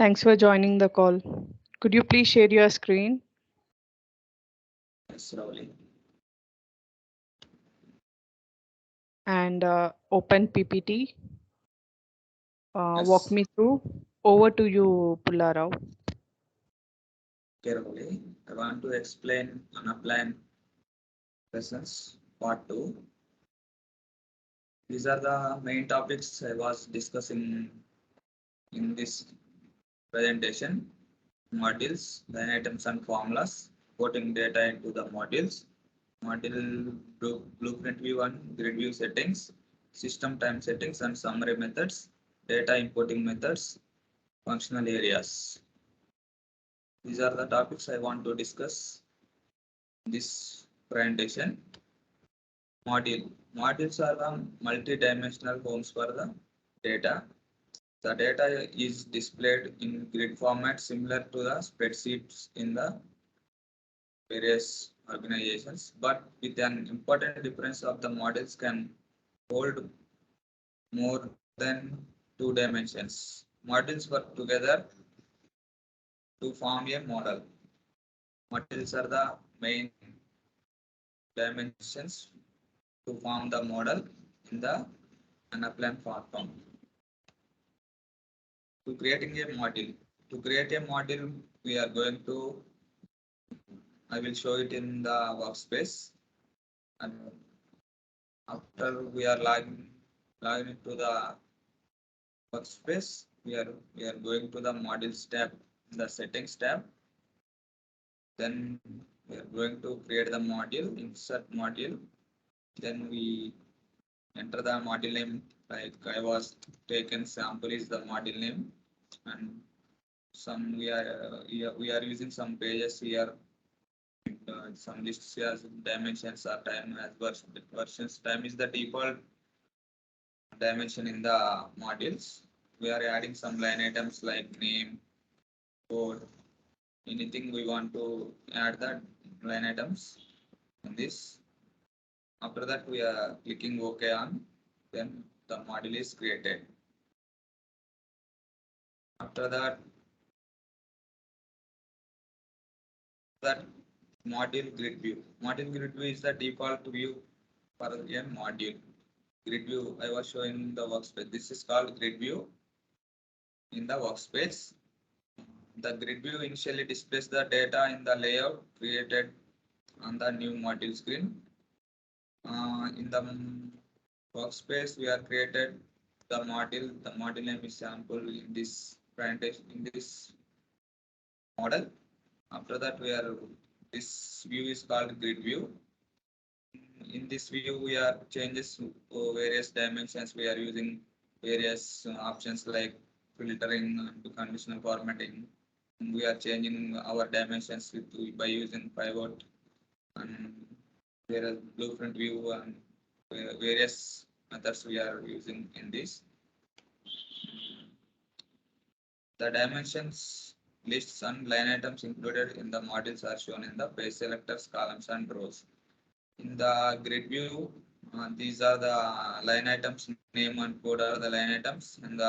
Thanks for joining the call. Could you please share your screen Yes, Ravali. and open PPT? Walk Yes, me through. Over to you, Pullarao. carefully. I want to explain Anaplan lessons part 2. These are the main topics I was discussing in this presentation. Modules, line items and formulas, putting data into the modules, module blueprint view and grid view settings, system time settings and summary methods, data importing methods, functional areas. These are the topics I want to discuss in this presentation. Modules are the multi-dimensional homes for the data. The data is displayed in grid format similar to the spreadsheets in the various organizations, but with an important difference of the models can hold more than 2 dimensions. Models work together to form a model. Models are the main dimensions to form the model in the Anaplan platform. To creating a model. To create a model, we are going to, I will show it in the workspace. And after we are logging into the workspace, we are going to the models tab, the settings tab. Then we are going to create the module, insert module. Then we enter the module name, like I was taken sample is the module name, and some we are using some pages here, some lists as dimensions are time as versions. Time is the default dimension in the modules. We are adding some line items like name, code, anything we want to add that line items in this. After that, we are clicking OK on, then the module is created. After that module grid view. Module grid view is the default view for a module. Grid view I was showing the workspace. This is called grid view in the workspace. The grid view initially displays the data in the layout created on the new module screen. In the workspace, we are created the module. The module name is sample in this presentation in this model. After that, this view is called grid view. In this view, we are changes various dimensions. We are using various options like filtering and conditional formatting. We are changing our dimensions by using pivot and whereas blueprint view and various methods we are using in this. The dimensions lists and line items included in the modules are shown in the page selectors, columns and rows. In the grid view, these are the line items name and code are the line items, and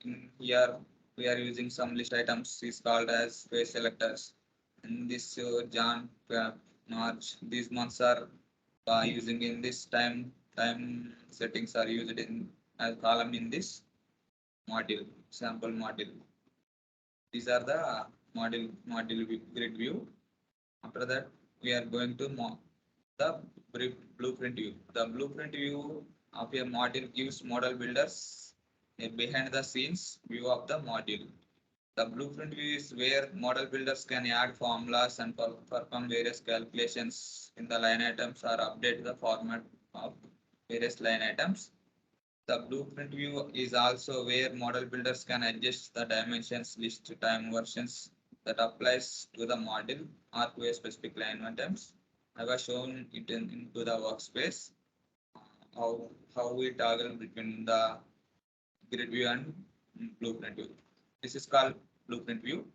in here we are using some list items is called as page selectors. In this Jan, March, these months are using in this time settings are used in as column in this module sample module. These are the module grid view. After that, we are going to the blueprint view. The blueprint view of a module gives model builders a behind the scenes view of the module. The blueprint view is where model builders can add formulas and perform various calculations in the line items or update the format of various line items. The blueprint view is also where model builders can adjust the dimensions, list time versions that applies to the model or to a specific line items. I was shown it into the workspace, how we toggle between the grid view and blueprint view. This is called blueprint view.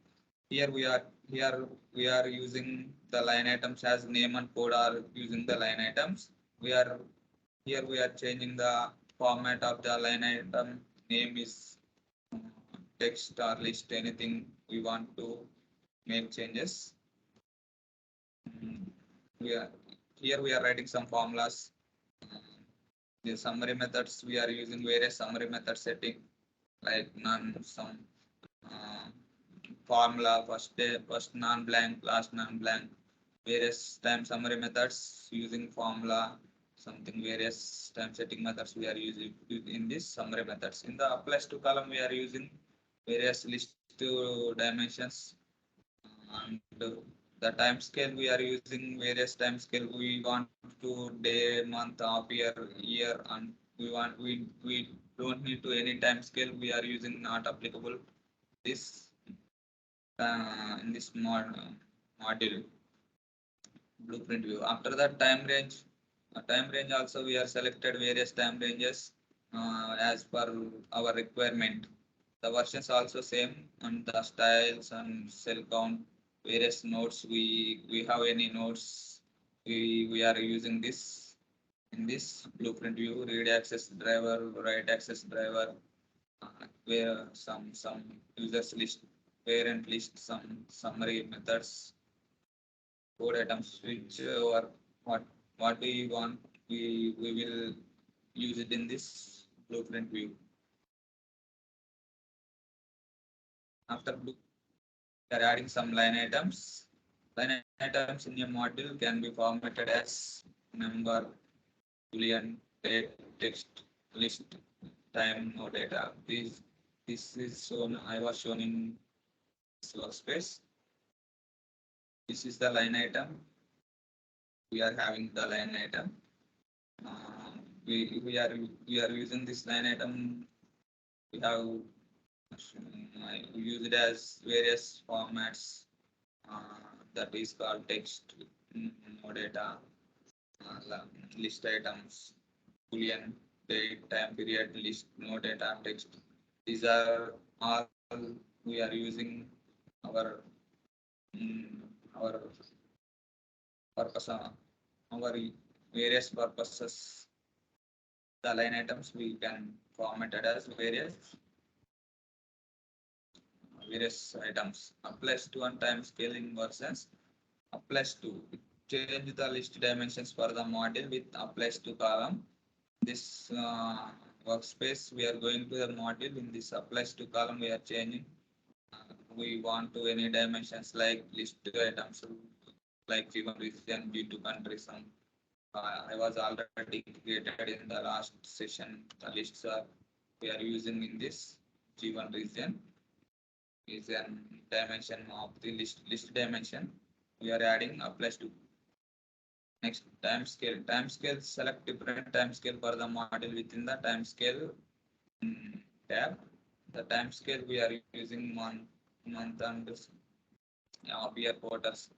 Here we are using the line items as name and code are using the line items. We are changing the format of the line item. Name is text or list anything we want to make changes. Mm, we are here we are writing some formulas. The summary methods we are using various summary method setting like none, some uh, formula, first non-blank, last non-blank, various time summary methods using formula, something various time setting methods we are using in this summary methods. In the applies to column we are using various list dimensions and the time scale we are using various time scale we want to day, month, half year, year, and we don't need to any time scale we are using not applicable this in this module blueprint view. After that time range also we are selected various time ranges as per our requirement. The versions also same and the styles and cell count, various nodes we have any nodes we are using this in this blueprint view. Read access driver, write access driver, where some users list, parent list, some summary methods, code items, which or what we want, we will use it in this blueprint view. After we are adding some line items. Line items in a module can be formatted as number, boolean, date, text, list, time, no data. This is shown. I was shown in this workspace. This is the line item. We are having the line item. Uh, we are using this line item. We have use it as various formats. That is called text, no data, list items, boolean, date, time period, list, no data, text. These are all we are using our our purpose, our various purposes. The line items we can format it as various items. Applies to one time scaling versions. Applies to change the list dimensions for the model with applies to column. This workspace we are going to the module. In this applies to column we are changing. We want to any dimensions like list items like G1 region, G2 country. Some I was already created in the last session. The lists are we are using in this G1 region is an dimension of the list dimension. We are adding applies to next time scale. Time scale select different time scale for the model within the time scale tab. The time scale we are using month and year quarters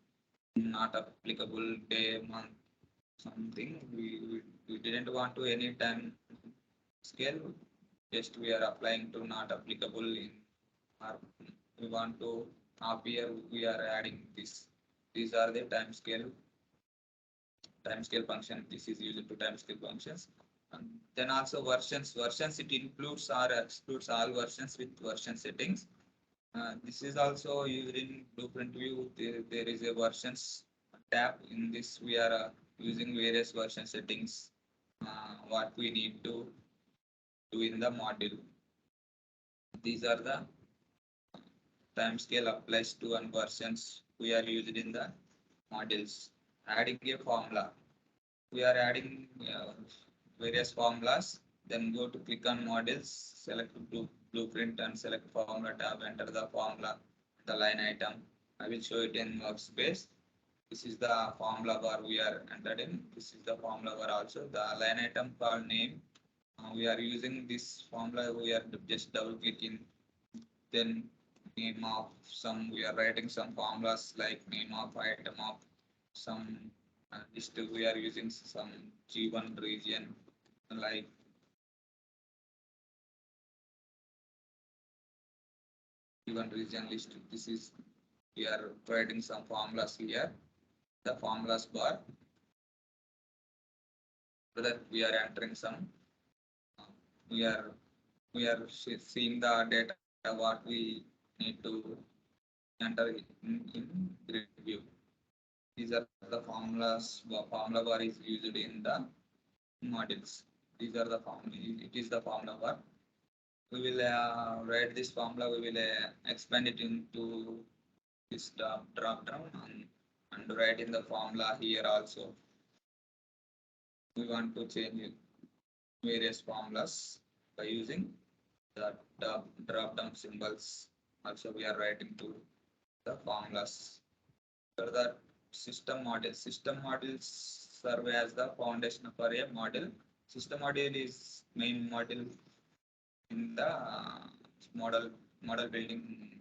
not applicable day month something we didn't want to any time scale just we are applying to not applicable in our we want to half year we are adding this. These are the time scale function. This is used to time scale functions. And then also versions it includes or excludes all versions with version settings. This is also used in blueprint view. There is a versions tab. In this we are using various version settings. What we need to do in the module. These are the timescale applies to and versions we are used in the modules. Adding a formula. We are adding various formulas. Then go to click on models, select blueprint and select formula tab, enter the formula, the line item. I will show it in workspace. This is the formula bar we are entered in. This is the formula bar also. The line item called name. We are using this formula. We are just double clicking. Then name of some. We are writing some formulas like name of item of some. List we are using some G1 region like G1 region list. This is we are writing some formulas here. The formulas bar. So that we are entering some. We are seeing the data what we need to enter in grid view. These are the formulas. Formula bar is used in the models. These are the formula. It is the formula bar. We will write this formula. We will expand it into this drop down and write in the formula here also. We want to change various formulas by using the drop down symbols. Also, we are writing to the formulas. For the system models serve as the foundation for a model. System model is main model in the model building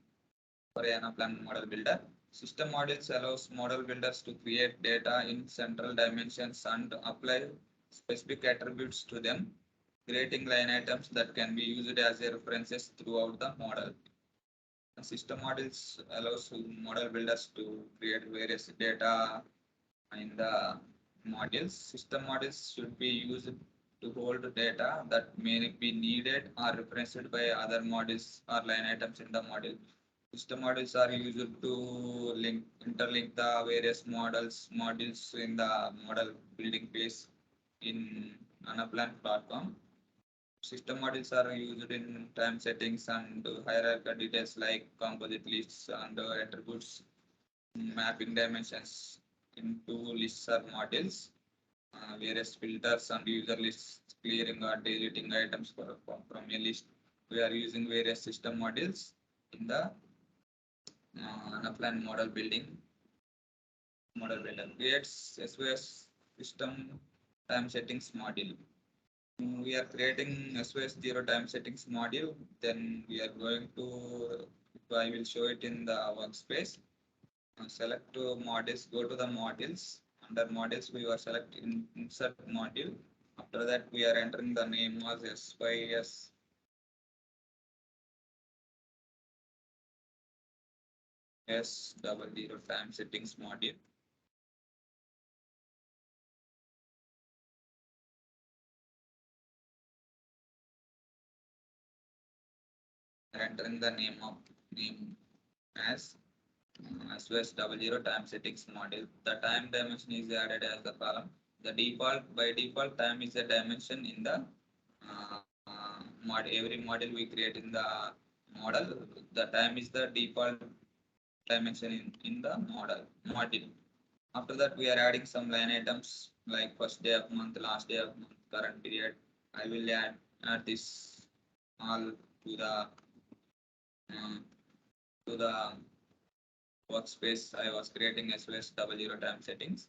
for Anaplan model builder. System models allows model builders to create data in central dimensions and apply specific attributes to them, creating line items that can be used as a references throughout the model. System models allows model builders to create various data in the modules. System models should be used to hold data that may be needed or referenced by other models or line items in the model. System models are used to interlink the various modules in the model building phase in Anaplan platform. System models are used in time settings and hierarchical details like composite lists and attributes, mapping dimensions into lists or models, various filters and user lists, clearing or deleting items from a list. We are using various system models in the Anaplan model builder. Creates SOS system time settings module. We are creating SOS 0 time settings module. Then we are going to, I will show it in the workspace. Select models, go to the models. Under models, we are selecting insert module. After that, we are entering the name as SYS S00 time settings module. Entering the name as SYS00 time settings module. The time dimension is added as the column. The by default time is a dimension in the every model we create in the model. The time is the default dimension in the module. After that, we are adding some line items like first day of month, last day of month, current period. I will add this all uh, to the workspace. I was creating SYS00 time settings.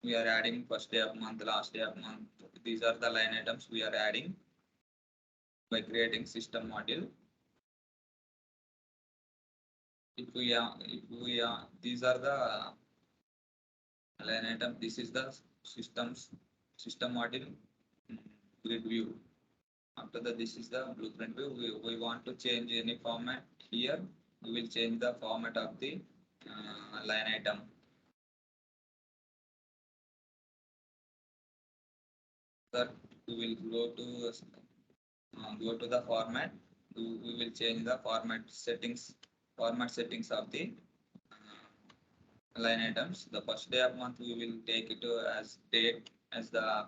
We are adding first day of month, last day of month. These are the line items we are adding by creating system module. These are the line item. This is the system module grid view. After that, this is the blueprint view. We want to change any format here. We will change the format of the line item. That we will go to the format. We will change the format settings of the line items. The first day of month we will take it as date as the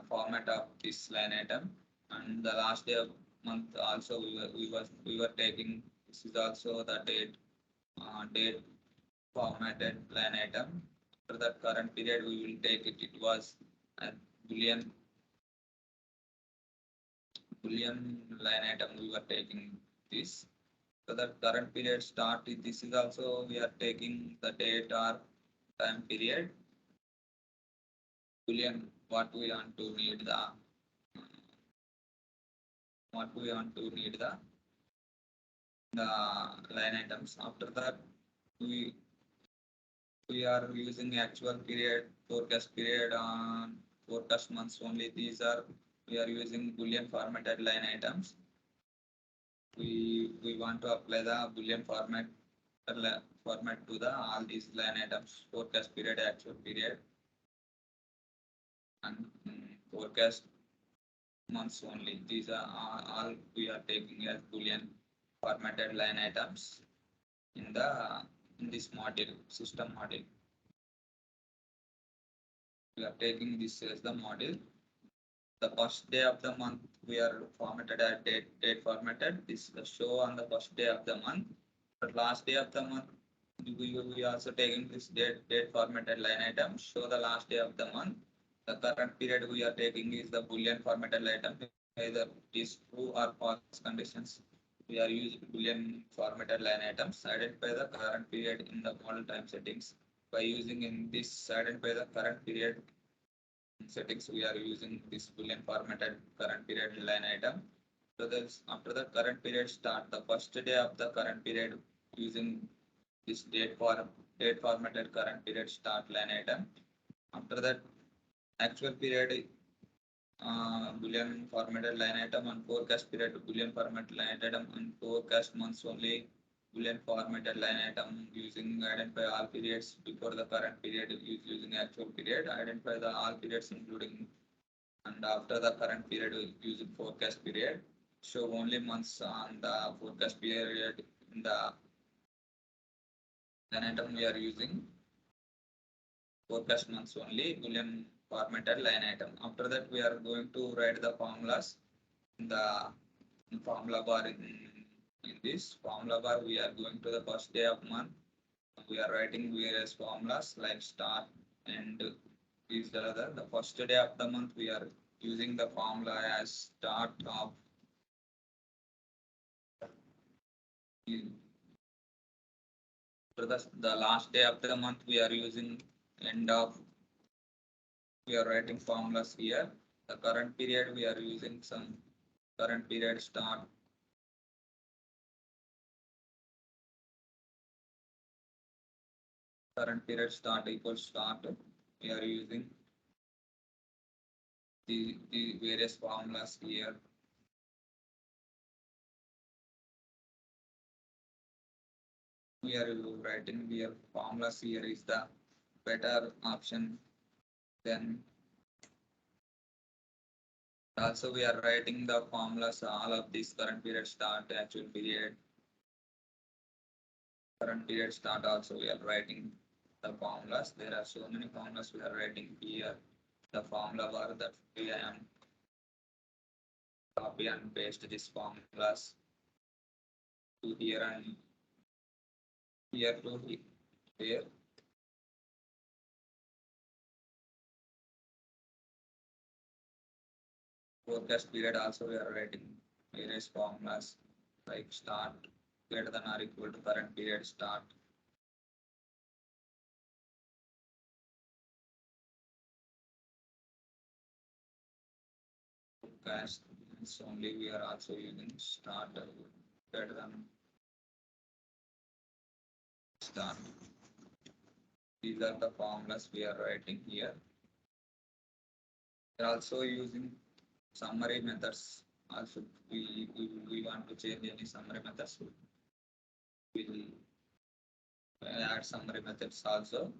format of this line item, and the last day of month also we were taking, this is also the date formatted line item. For that current period we will take it was a boolean line item we were taking this. So that current period start, this is also we are taking the date or time period boolean what we want to need the line items. After that, we we are using actual period, forecast period, on forecast months only. These are we are using boolean formatted line items. We want to apply the boolean format to the all these line items: forecast period, actual period, and forecast months only. These are all we are taking as Boolean formatted line items in the in this module, system module. We are taking this as the module. The first day of the month we are formatted at date formatted. This is the show on the first day of the month. But last day of the month we also taking this date formatted line item. Show the last day of the month. The current period we are taking is the Boolean formatted item. Either it is true or false conditions. We are using Boolean formatted line items. Identify the current period in the model time settings. By using in this identify the current period settings, we are using this Boolean formatted current period line item. So this after the current period start, the first day of the current period using this date formatted current period start line item. After that actual period Boolean formatted line item and forecast period Boolean formatted line item and forecast months only Boolean formatted line item using identify all periods before the current period using actual period, identify the all periods including and after the current period using forecast period, show only months on the forecast period in the line item we are using forecast months only Boolean formatted line item. After that we are going to write the formulas in the formula bar in this formula bar we are going to the first day of month. We are writing various formulas like start and these are the first day of the month we are using the formula as start of for the last day of the month we are using end of we are writing formulas here. The current period we are using some current period start current period start equals start. We are using the various formulas here. We are writing here formulas here is the better option. Then also we are writing the formulas all of this current period start actual period current period start also we are writing the formulas. There are so many formulas we are writing here. The formula bar that we am copy and paste these formulas to here and here to here. Forecast period also we are writing various formulas like start greater than or equal to current period start. Forecast is only we are also using start greater than start. These are the formulas we are writing here. We are also using summary methods. Also, we want to change any summary methods. We will add summary methods also.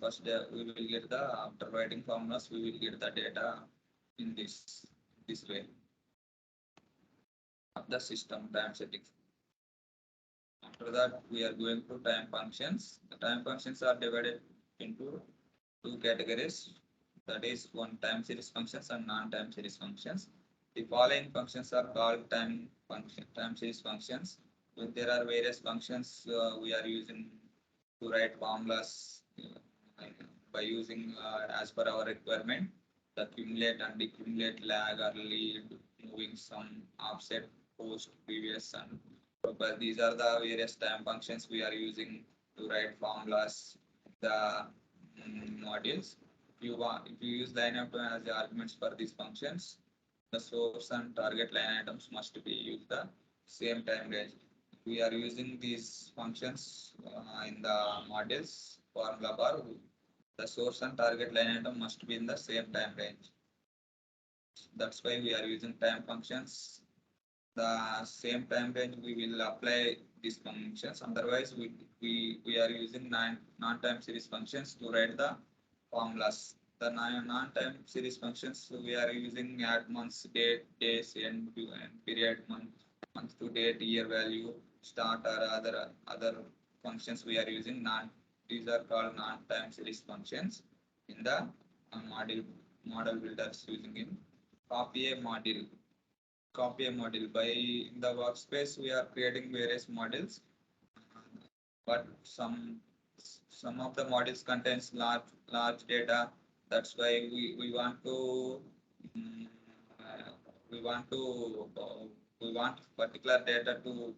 First, we will get the after writing formulas, we will get the data in this way of the system time settings. After that, we are going to time functions. The time functions are divided into two categories. That is one time series functions and non-time series functions. The following functions are called time series functions. When there are various functions we are using to write formulas by using as per our requirement, the accumulate and decumulate lag or lead, moving some offset, post, previous, and but these are the various time functions we are using to write formulas. The modules. If you use line item as the arguments for these functions, the source and target line items must be used the same time range. We are using these functions in the modules formula bar. The source and target line item must be in the same time range. That's why we are using time functions. The same time range we will apply these functions. Otherwise, we are using non-time series functions to write the formulas. the non-time series functions we are using add months, date, days, end period, month to date, year value, start or other functions we are using. These are called non-time series functions in the model builders using in copy a model. Copy a model by in the workspace we are creating various models, but some of the models contains large data. That's why we want to mm, uh, we want to we want particular data to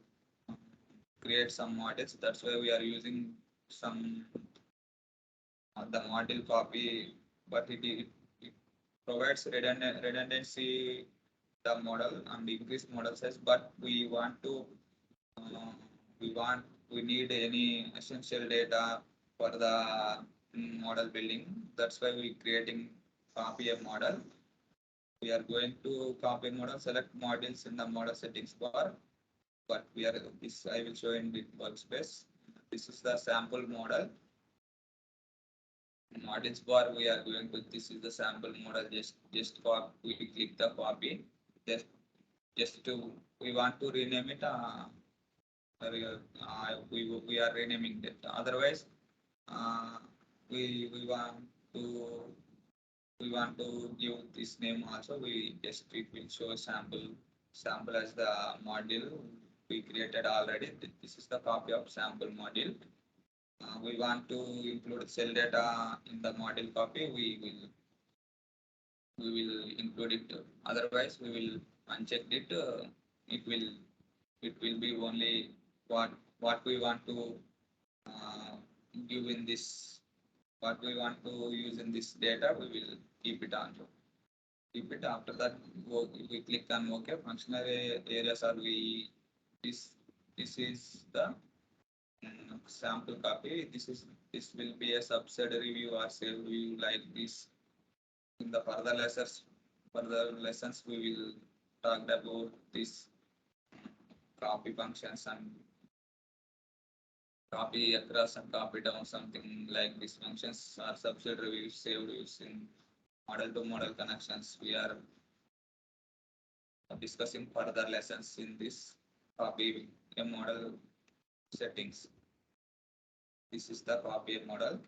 create some models. That's why we are using some the model copy, but it provides redundancy the model and increase model size. But uh, we want we need any essential data for the model building. That's why we creating copy a model. We are going to copy model, select models in the model settings bar. But we are this I will show in the workspace. This is the sample model. Models bar we are going to this is the sample model. Just copy. We click the copy. Just just to we want to rename it. We are renaming it. Otherwise, uh, we to want to give this name also. We just it will show sample as the module we created already. This is the copy of sample module. We want to include cell data in the module copy. We will include it. Otherwise, we will uncheck it. It will it will be only what we want to uh, give in this what we want to use in this data. We will keep it on. Keep it. After that, we click on OK. Functional areas are we this this is the sample copy. This will be a subsidiary view or cell view like this. In the further lessons, we will talk about this copy functions and copy across and copy down, something like these functions are subsidiary views, saved views in model to model connections. We are discussing further lessons in this copy a model settings. This is the copy a model.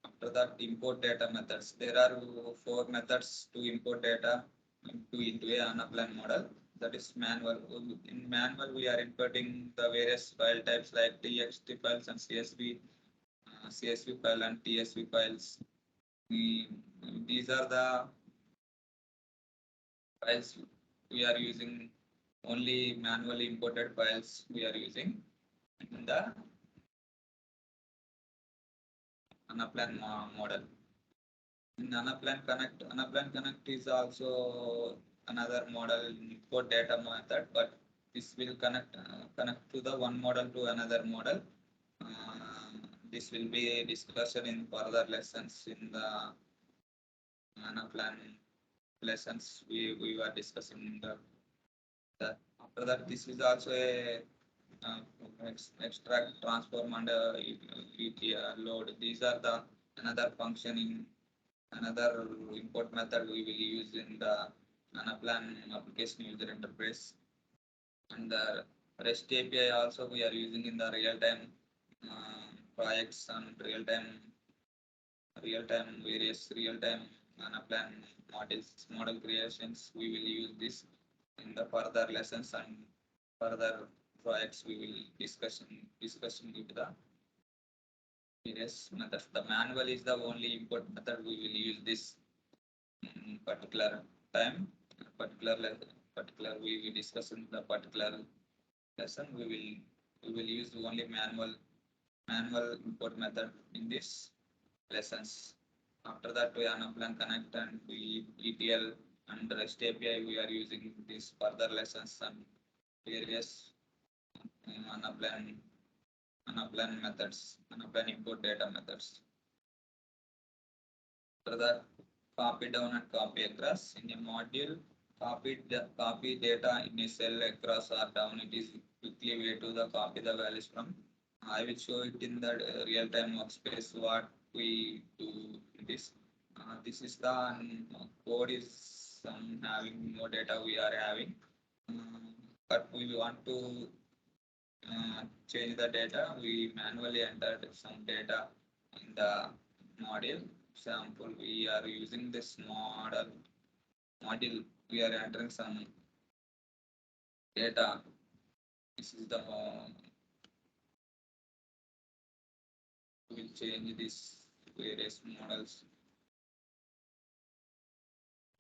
After that, import data methods. There are four methods to import data into a Anaplan model. That is manual. In manual, we are importing the various file types like txt files and CSV file and TSV files. These are the files we are using. Only manually imported files we are using in the Anaplan model. In Anaplan Connect is also another model import data method, but this will connect to the one model to another model. This will be discussion in further lessons in the Anaplan lessons we were discussing in the after that this is also a uh, extract transform and load. These are the another function in another import method we will use in the Anaplan application user interface. And the REST API also we are using in the real-time projects and real-time various real-time Anaplan model creations. We will use this in the further lessons and further projects. We will discussing with the various methods. The manual is the only import method we will use this particular time, particular we will discuss in the particular lesson. We will use only manual import method in this lessons. After that, we Anaplan Connect and we ETL and REST API. We are using these further lessons and various Anaplan Anaplan import data methods. After that, copy down and copy across. In a module, copy data in a cell across or down. It is quickly way to the copy the values from. I will show it in the real-time workspace what we do this. This is the code is having more data we are having, but we want to change the data. We manually entered some data in the module. Example, we are using this module. We are entering some data. This is the we will change this various models.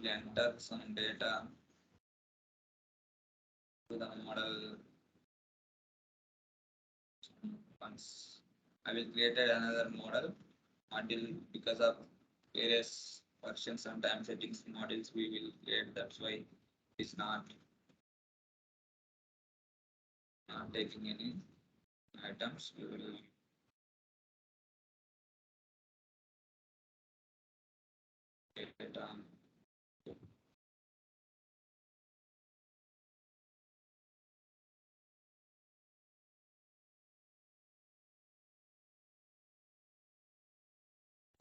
We enter some data to the model. Once I will create another model because of various versions sometimes settings models we will create. That's why it's not taking any items. We will create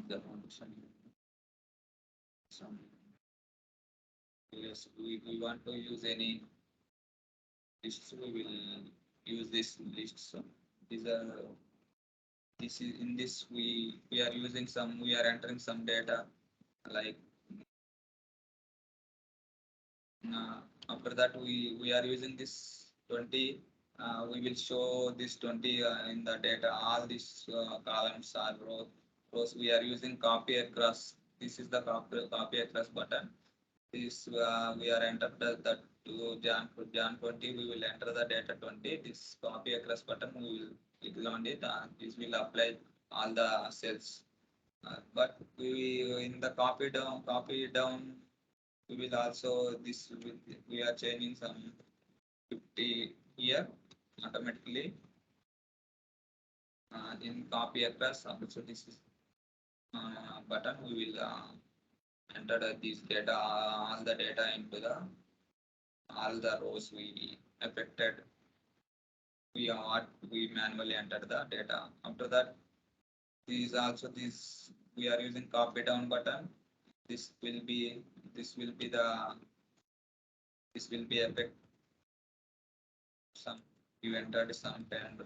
the function. Some yes, we want to use any lists. We will use this list. So these are this is in this we are using some we are entering some data like after that we are using this 20 we will show this 20 in the data all these columns are rows we are using copy across this is the copy across button this we are entered that to Jan 20 we will enter the data 20 this copy across button we will click on it this will apply all the cells but we in the copy down we will also this we are changing some 50 here automatically in copy across so this is button we will enter this data all the data into the all the rows we affected we manually enter the data after that these also this we are using copy down button this will be this will be the this will be affect some you entered some 10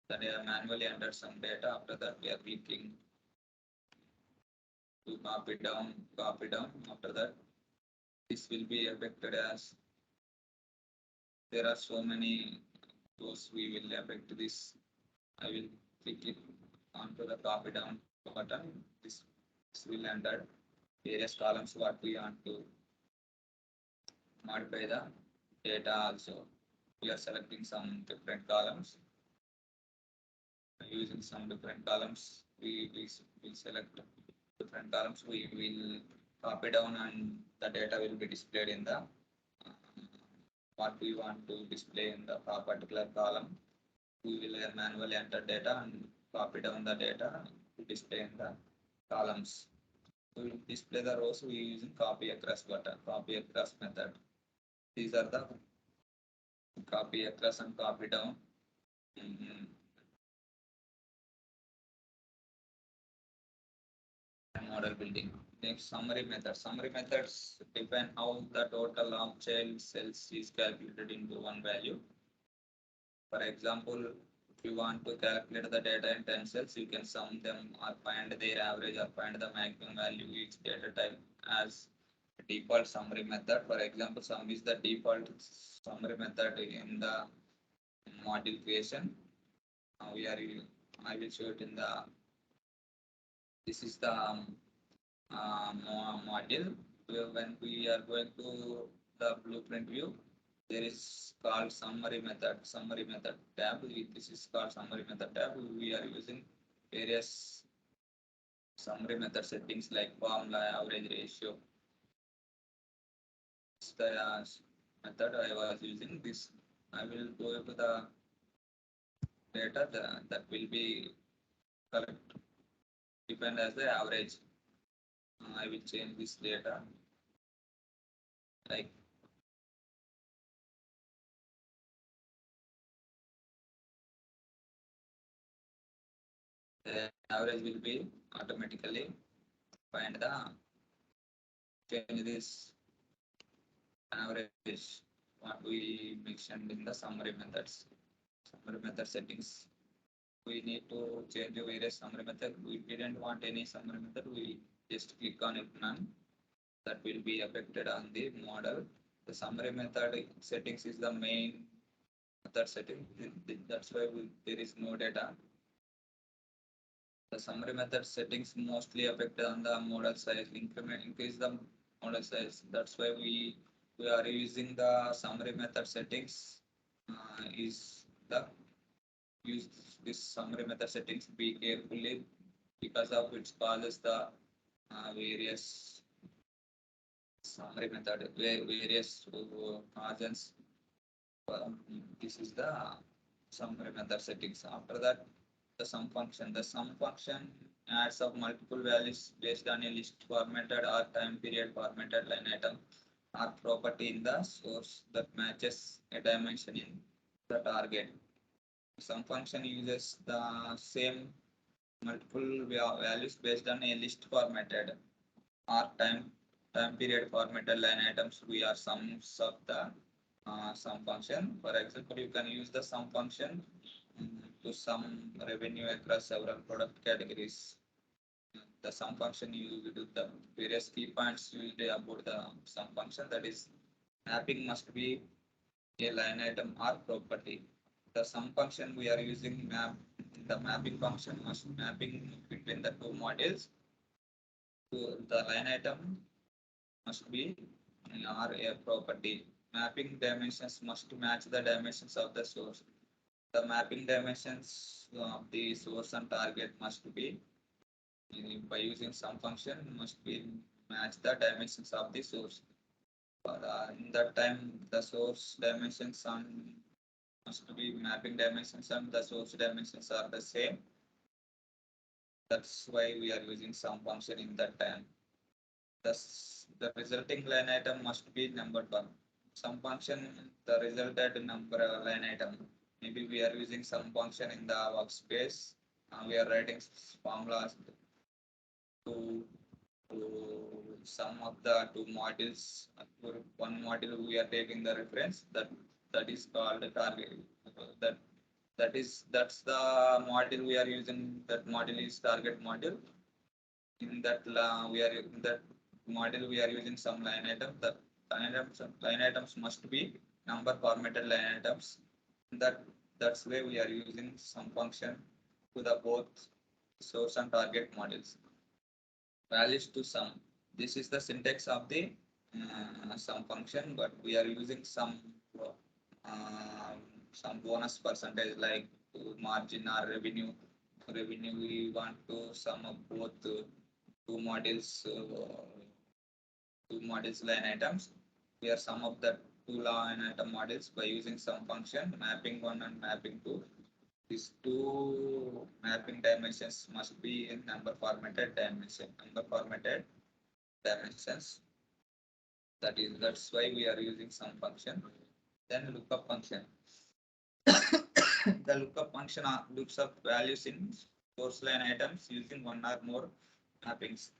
that I have manually entered some data. After that, we are clicking to copy down, copy down. After that, this will be affected as there are so many those we will affect this. I will click it onto the copy down button. This will enter various columns what we want to modify the data also. We are selecting some different columns. Using some different columns, we will select different columns. We will copy down and the data will be displayed in the what we want to display in the particular column. We will manually enter data and copy down the data to display in the columns. We will display the rows we using copy across button, copy across method. These are the copy across and copy down. Mm, model building. Next, summary methods. Summary methods define how the total of child cells is calculated into one value. For example, if you want to calculate the data in 10 cells, you can sum them or find their average or find the maximum value each data type as default summary method. For example, sum is the default summary method in the module creation. We are I will show it in the this is the module when we are going to the blueprint view there is called summary method tab this is called summary method tab we are using various summary method settings like formula average ratio it's the method I was using this I will go to the data that will be correct depend as the average I will change this data like the average will be automatically find the change this average what we mentioned in the summary methods. Summary method settings. We need to change the various summary method. We didn't want any summary method. We just click on it none. That will be affected on the model. The summary method settings is the main method setting. That's why there is no data. The summary method settings mostly affect on the model size, increase the model size. That's why we are using the summary method settings. Is the use this summary method settings be carefully because of which causes the various summary method various margins. This is the summary method settings. After that, the sum function. The sum function adds up multiple values based on a list formatted or time period formatted line item or property in the source that matches a dimension in the target. Sum function uses the same multiple values based on a list formatted or time period formatted line items. We are sums of the sum function. For example, you can use the sum function to sum revenue across several product categories. The sum function used the various key points used about the sum function, that is mapping must be a line item or property. The sum function we are using the mapping function must mapping between the two modules to the line item must be or a property. Mapping dimensions must match the dimensions of the source. The mapping dimensions of the source and target must be by using some function must be match the dimensions of the source. In that time, the source dimensions and must be mapping dimensions and the source dimensions are the same. That's why we are using some function in that time. The resulting line item must be numbered one. Some function, the resulted number line item. Maybe we are using some function in the workspace. We are writing formulas to, to some of the two modules. For one module we are taking the reference that is called the target. That that's the module we are using. That module is target module. In that we are in that model we are using some line item. The line items must be number formatted line items. That's why we are using some function to the both source and target models. Values to sum. This is the syntax of the sum function, but we are using uh, some bonus percentage like margin or revenue. Revenue we want to sum up both two models line items. We are sum of the two line item models by using some function mapping one and mapping two. These two mapping dimensions must be in number formatted dimensions. That's why we are using some function. Then lookup function. The lookup function looks up values in source line items using one or more mappings.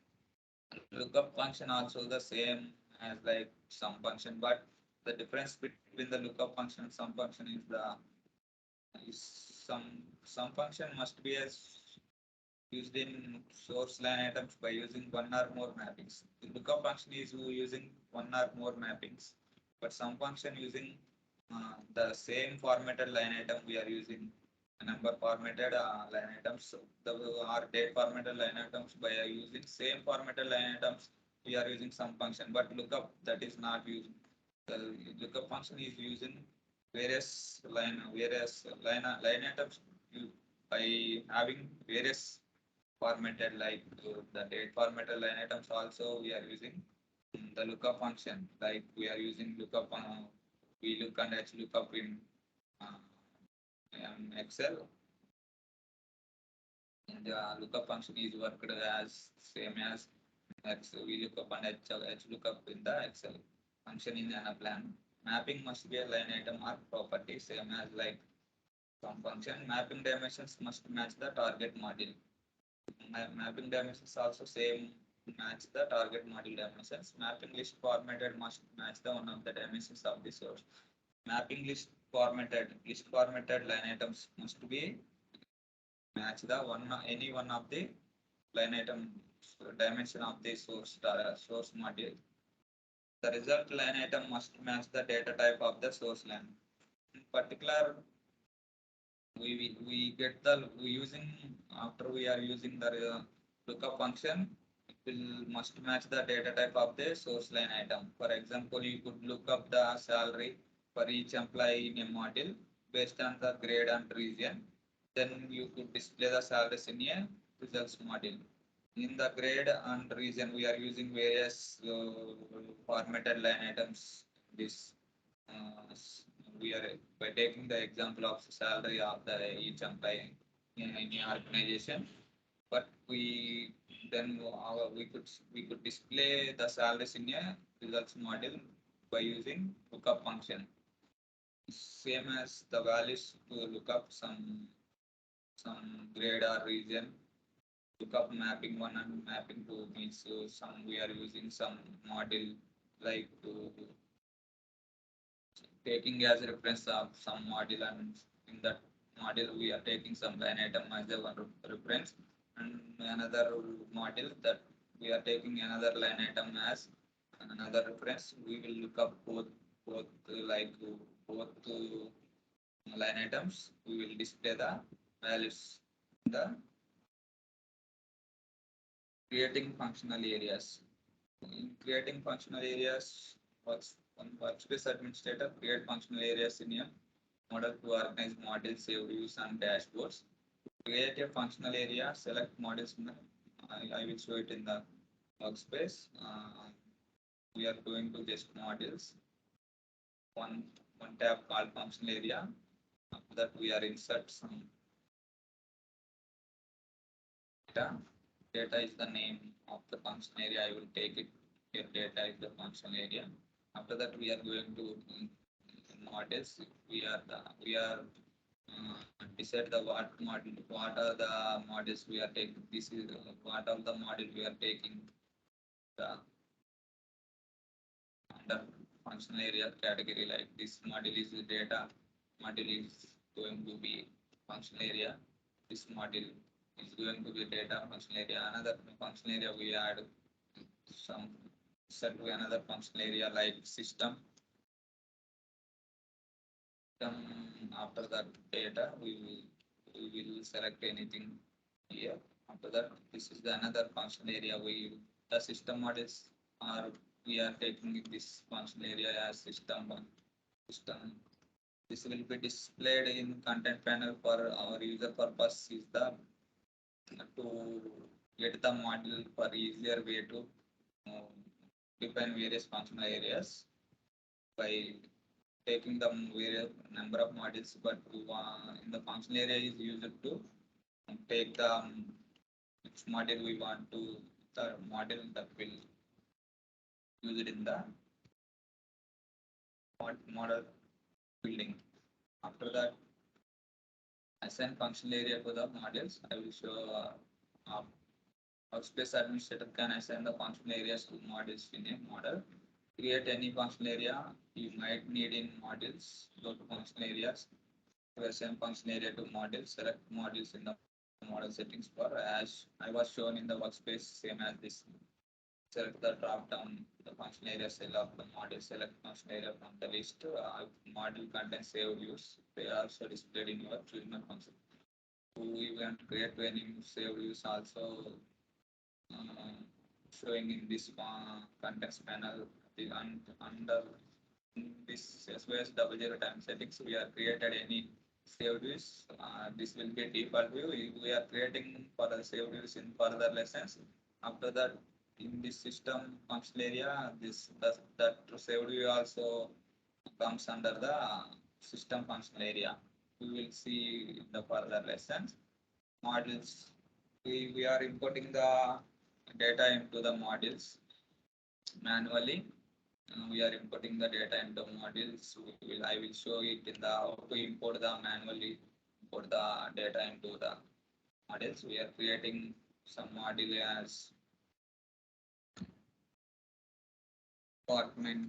Lookup function also the same as like sum function, but the difference between the lookup function and sum function is the is some function must be as used in source line items by using one or more mappings. The lookup function is using one or more mappings, but some function using the same formatted line item we are using a number formatted line items. So the our date formatted line items by using same formatted line items we are using some function, but lookup that is not used. The lookup function is using various line items by having various formatted like the date formatted line items also we are using the lookup function, like we are using lookup we look and h lookup uh, in Excel, and the lookup function is worked as same as Excel. We look up and h lookup in the Excel function in Anaplan. Mapping must be a line item or property, same as like some function. Mapping dimensions must match the target model. Mapping dimensions also same. match the target module dimensions. Mapping list formatted must match the one of the dimensions of the source. Mapping list formatted line items must be match the one any one of the line item dimension of the source module. The result line item must match the data type of the source line. In particular, we get the we using after we are using the lookup function, it will must match the data type of the source line item. For example, you could look up the salary for each employee in a module based on the grade and region. Then you could display the salaries in a results module. In the grade and region, we are using various formatted line items. This uh, we are by taking the example of salary of the each employee in any organization, but then we could display the salaries in a results model by using lookup function. Same as the values to look up some grade or region. Lookup mapping one and mapping two means some we are using some model like to taking as a reference of some module, and in that module we are taking some line item as a one reference, and another module that we are taking another line item as another reference. We will look up both line items. We will display the values in the creating functional areas. In creating functional areas, one workspace administrator create functional areas in a model to organize models, save views, and dashboards. Create a functional area, select models. I will show it in the workspace. We are going to just models. One tab called functional area. After that, we are insert some data. Data is the name of the function area. I will take it. Here, data is the function area. After that, we are going to models. We are decide the what model, what are the models we are taking. This is what of the model we are taking. The under functional area category, like this model is data. Model is going to be functional area. This model is going to be data functional area. Another functional area we add some set to another functional area like system. After that data, we will select anything here. After that, this is the another function area. The system models are we are taking this function area as system one. System. This will be displayed in content panel for our user purpose. Is the to get the model for easier way to uh, define various functional areas by taking the various number of models, but in the functional area is used to take the which model we want to, the model that will use it in the model building. After that, assign functional area to the models. I will show workspace administrator can assign the functional areas to models in a model. Create any functional area you might need in models. Go to functional areas. To assign function area to models, select models in the model settings for as I was shown in the workspace, same as this. Select the drop down the function area cell of the model, select function area from the list. Model contains saved views. They are also displayed in your choosing function. We want to create any saved views also uh, showing in this contents panel. Under this SOS 00 time settings, we are created any saved views. This will be default view. We are creating for the saved views in further lessons. After that, in this system functional area, that saved view also comes under the system functional area. We will see in the further lessons. Models. We are importing the data into the models manually. We are importing the data into modules. I will show it in the how to import the manually import the data into the models. We are creating some module as department,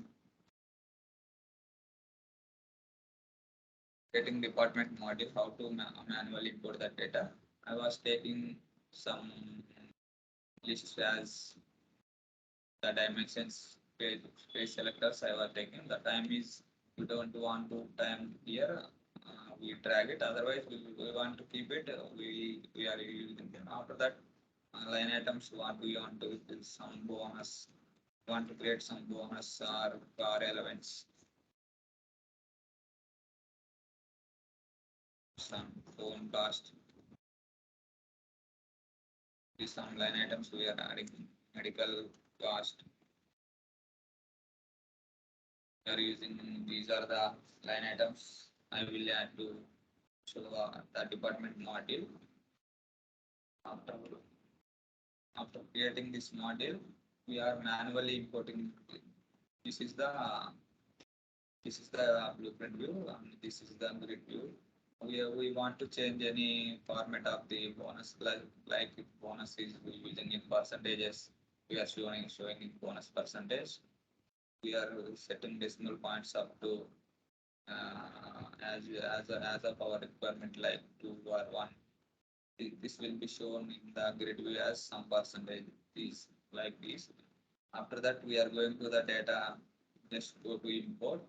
getting department module, how to manually import the data. I was taking some lists as the dimensions space selectors I was taking. The time is we don't want to time here. We drag it. Otherwise, we want to keep it. We are using them. After that, line items. What we want to do some bonus. Want to create some bonus or car elements. Some phone cost. These some line items we are adding. Medical cost. We are using. These are the line items. I will add to show the department module. After creating this module, we are manually importing. This is the blueprint view, and this is the grid view. We want to change any format of the bonus, like if bonus is using in percentages. We are showing in bonus percentage. We are setting decimal points up to as of our requirement, like 2 or 1. This will be shown in the grid view as some percentage is like this. After that, we are going to the data. Just go to import.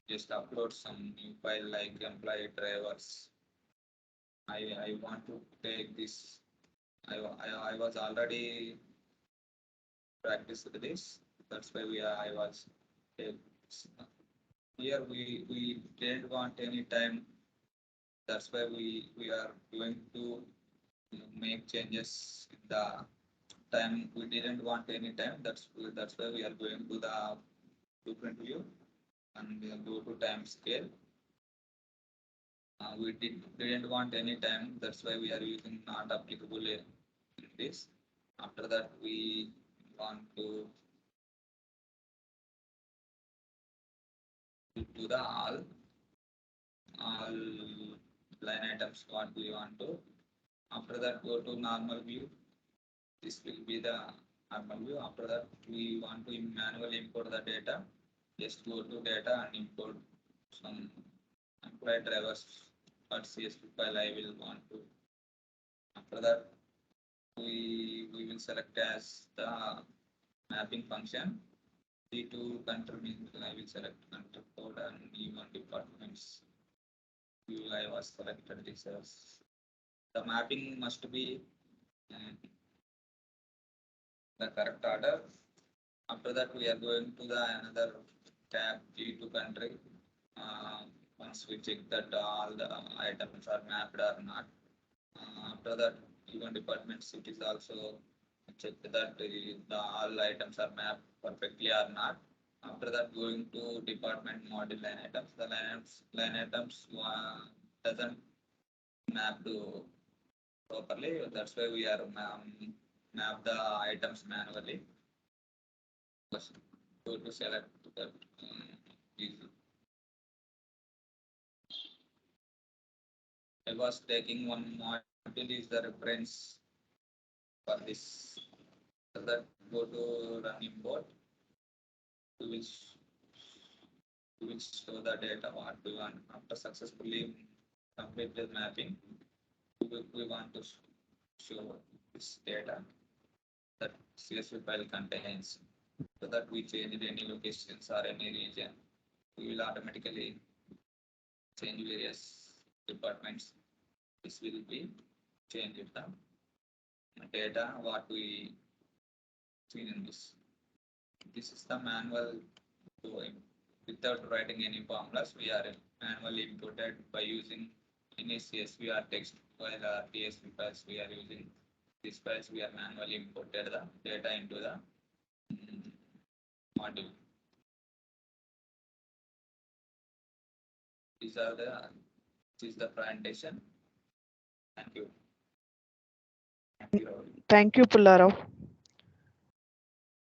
Just upload some new file like employee drivers. I want to take this. I was already practiced this. That's why I was here. We didn't want any time. That's why we are going to make changes in the time. We didn't want any time. That's why we are going to the blueprint view and we'll go to time scale. We didn't want any time. That's why we are using not applicable in this. After that, we want to do the all line items what we want to. After that, go to normal view. This will be the normal view. After that, we want to manually import the data. Just go to data and import some employee drivers or CSV file I will want to. After that, we will select as the mapping function. D2 country means I will select country code and E1 departments. I was selected this as the mapping must be the correct order. After that, we are going to the another tab G2 country. Once we check that all the items are mapped or not. After that, even departments it is also check that the all items are mapped perfectly or not. After that, going to department model line items. The line items doesn't map to properly. That's why we are map the items manually. Just go to select that. I was taking one module is the reference for this. So that go to run import. We will show the data what we want. After successfully completed mapping, we want to show this data that CSV file contains. So that we change any locations or any region, we will automatically change various departments. This will be changed the data what we seen in this. This is the manual doing without writing any formulas. We are manually imported by using any CSV or text file or TSV files. We are using these files. We are manually imported the data into the module. This is the presentation. Thank you. Thank you, Rahul. Thank you, Pullarao.